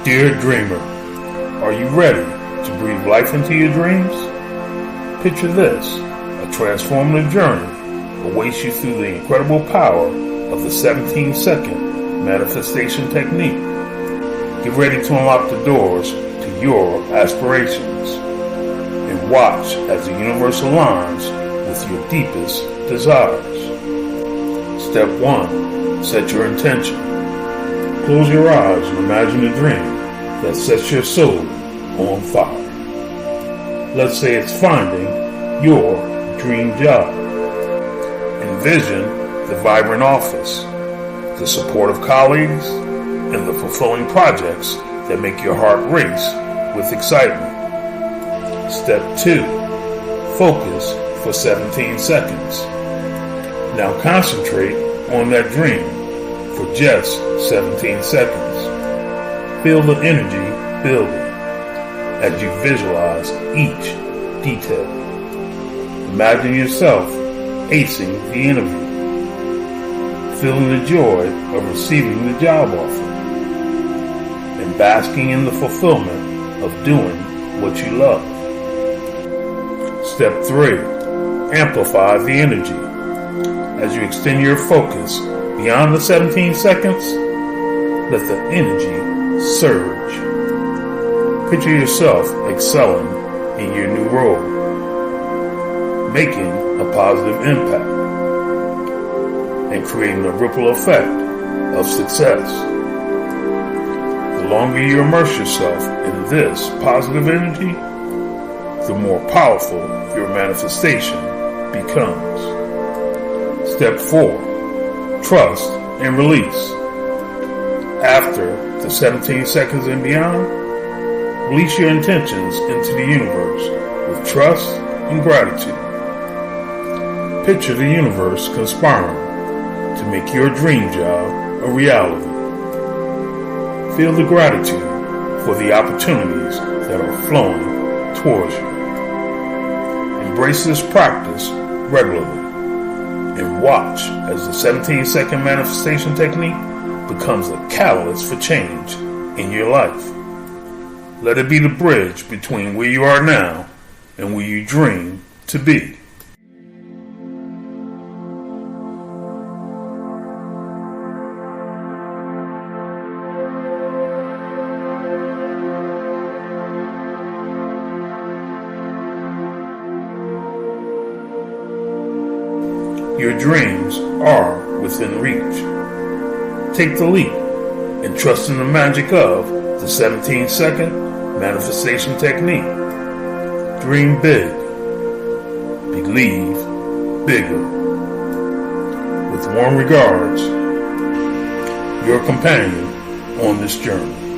Dear dreamer, are you ready to breathe life into your dreams? Picture this: a transformative journey awaits you through the incredible power of the 17-second manifestation technique. Get ready to unlock the doors to your aspirations and watch as the universe aligns with your deepest desires. Step 1. Set your intention. Close your eyes and imagine a dream that sets your soul on fire. Let's say it's finding your dream job. Envision the vibrant office, the supportive colleagues, and the fulfilling projects that make your heart race with excitement. Step 2. Focus for 17 seconds. Now concentrate on that dream for just 17 seconds. Feel the energy building as you visualize each detail. Imagine yourself acing the interview, feeling the joy of receiving the job offer, and basking in the fulfillment of doing what you love. Step 3. Amplify the energy. As you extend your focus beyond the 17 seconds, let the energy surge. Picture yourself excelling in your new role, making a positive impact, and creating a ripple effect of success. The longer you immerse yourself in this positive energy, the more powerful your manifestation becomes. Step 4. Trust and release. After the 17 seconds and beyond, release your intentions into the universe with trust and gratitude. Picture the universe conspiring to make your dream job a reality. Feel the gratitude for the opportunities that are flowing towards you. Embrace this practice regularly and watch as the 17-second manifestation technique becomes a catalyst for change in your life. Let it be the bridge between where you are now and where you dream to be. Your dreams are within reach. Take the leap and trust in the magic of the 17-second manifestation technique. Dream big. Believe bigger. With warm regards, your companion on this journey.